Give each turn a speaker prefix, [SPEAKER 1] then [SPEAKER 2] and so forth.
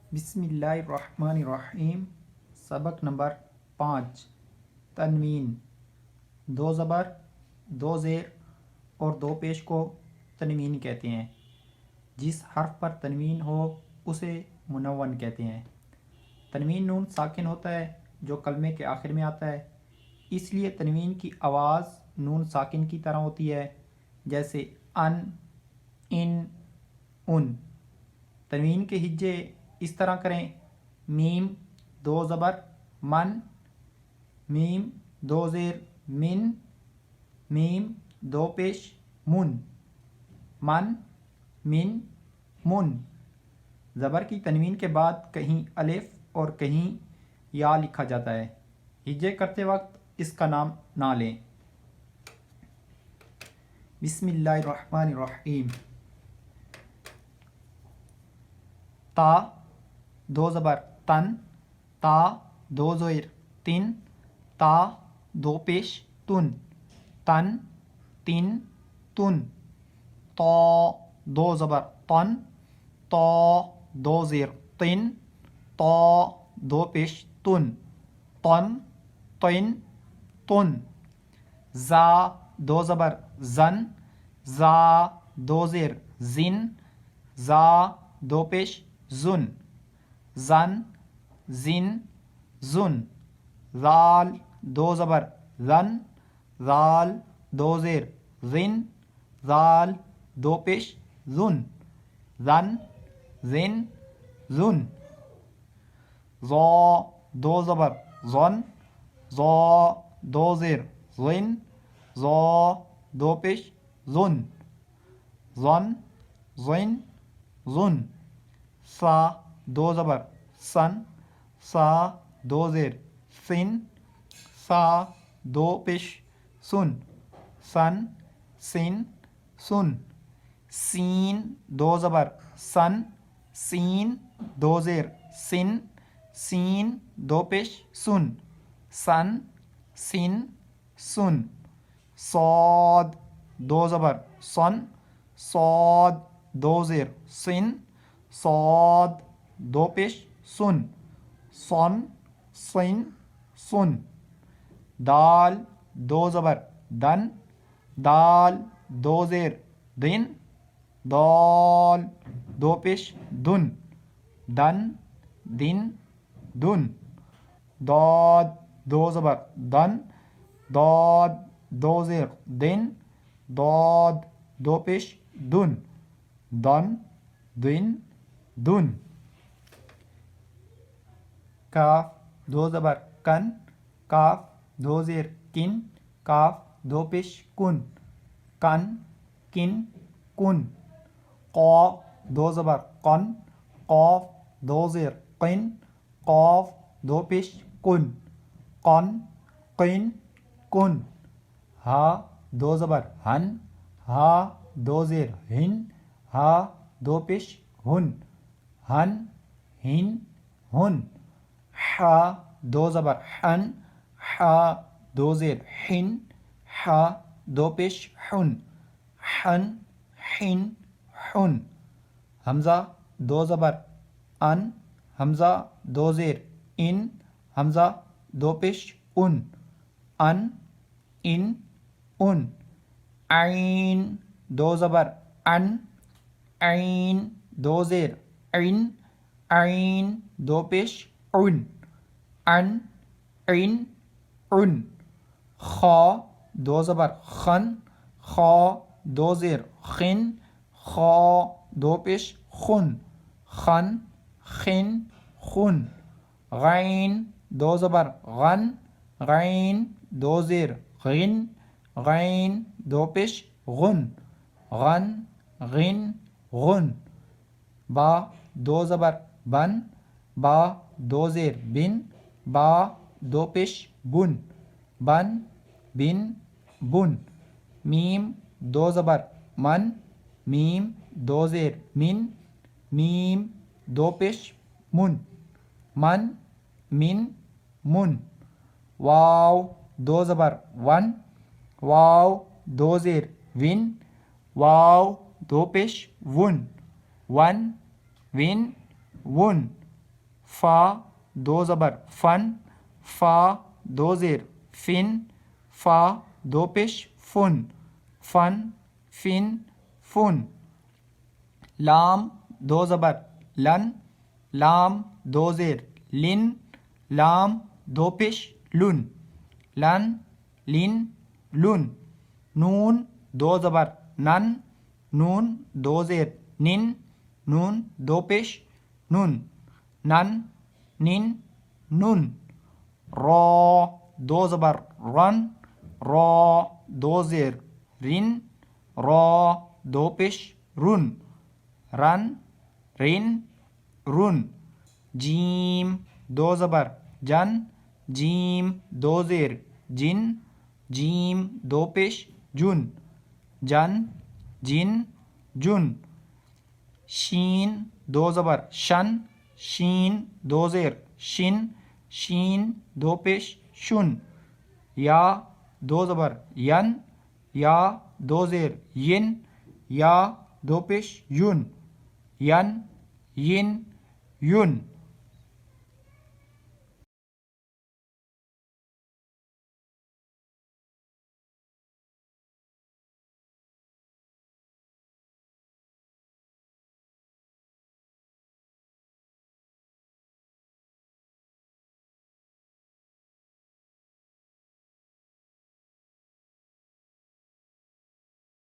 [SPEAKER 1] बिस्मिल्लाहिर्रहमानिर्रहीम। सबक नंबर 5। तनवीन। दो ज़बर, दो ज़ेर और दो पेश को तनवीन कहते हैं। जिस हर्फ पर तनवीन हो उसे मुनव्वन कहते हैं। तनवीन नून साकिन होता है जो कलमे के आखिर में आता है, इसलिए तनवीन की आवाज़ नून साकिन की तरह होती है, जैसे अन, इन, उन। तनवीन के हिज्जे इस तरह करें: मीम दो ज़बर मन, मीम दो ज़ेर मिन, मीम दो पेश मुन, मन, मिन, मुन। ज़बर की तनवीन के बाद कहीं अलिफ और कहीं या लिखा जाता है। हिज्जे करते वक्त इसका नाम ना लें। बिस्मिल्लाहिर्रहमानिर्रहीम। ता दो ज़बर तन, ता दो ज़ेर तिन, ता दो पेश तुन, तन, तिन, तुन। तो दो ज़बर तन, तो दो ज़ेर तिन, तो दो पेश तुन, तन, तिन, तुन। ज़ा दो ज़बर जन, ज़ा दो ज़ेर जिन, ज़ा दो पेश जुन, जन, जिन, जुन। ज़ाल दो ज़बर ज़न, ज़ाल दो ज़ेर जिन, ज़ाल दो पेश जुन, जन, जिन, जुन। ज़ो दो ज़बर ज़न, ज़ो दो ज़ेर ज़िन, ज़ो दो पेश जुन, ज़न, जिन, जुन। सा दो ज़बर सन, सा दो ज़ेर सिन, सा दो पेश सुन, सन, सिन, सुन। सीन दो ज़बर सन, सीन दो ज़ेर सिन, सीन दो पेश सुन, सन, सिन, सुन। सौद दो ज़बर सन, सौद दो ज़ेर सिन, सौद दो पेश सुन, सन, सिन, सुन। दाल दो ज़बर दन, दाल दो ज़ेर दिन, दाल दो पेश दुन, दन, दिन, दुन। दाद दो ज़बर दन, दाद दो ज़ेर दिन, दाद दो पेश दुन, दन, दिन, दुन। काफ दो ज़बर कन, काफ दो ज़ेर किन, काफ दो पेश कुन, कन, किन, कुन। क़ाफ दो ज़बर कन, क़ाफ दो ज़ेर किन, क़ाफ दो पेश कुन, कन, किन, कुन। हा दो ज़बर हन, हा दो ज़ेर हिन, हा दो पेश हुन, हन, हिन, हुन। हा दो ज़बर हन, हा दो ज़ेर हिन, हा दो पेश हुन, हन, हिन, हुन। हमज़ा दो ज़बर अन, हमज़ा दो ज़ेर इन, हमज़ा दो पेश उन, अन, इन, उन। आइन दो ज़बर अन, आइन दो ज़ेर इन, आइन दो पेश उन, अन, इन, उन। खा दो ज़बर खन, खा दो ज़ेर खिन, खा दो पेश खुन, खन, खिन, खुन। गैन दो ज़बर गन, गैन दो ज़ेर गिन, गैन दो पेश गुन, गन, गिन, गुन। बा दो ज़बर बन, बा दो ज़ेर बिन, बा दो पेश बुन, बन, बिन, बुन। मीम दो ज़बर मन, मीम दो ज़ेर मिन, मीम दो पेश मुन, मन, मिन, मुन। वाव दो ज़बर वन, वाव दो ज़ेर विन, वाव दो पेश वुन, वन, विन, वुन। फा दो ज़बर फन, फा दो ज़ेर फिन, फा दो पेश फुन, फन फिन फुन। लाम दो ज़बर लन, लाम दो ज़ेर लिन, लाम दो पेश लुन, लन लिन लुन। नून दो ज़बर नन, नून दो ज़ेर निन, नून दो पेश नुन, नन निन नुन। रॉ दो ज़बर रन, रॉ दो ज़ेर रिन, रॉ दो पेश रुन, रन रिन रुन। जीम दो ज़बर जन, जीम दो ज़ेर जिन, जीम दो पेश जुन, जन जिन जुन। शीन दो ज़बर शन, शीन दो ज़ेर शिन, शीन दो पेश शुन। या दो ज़बर यन, या दो ज़ेर यिन, या दो पेश युन, यन यिन युन।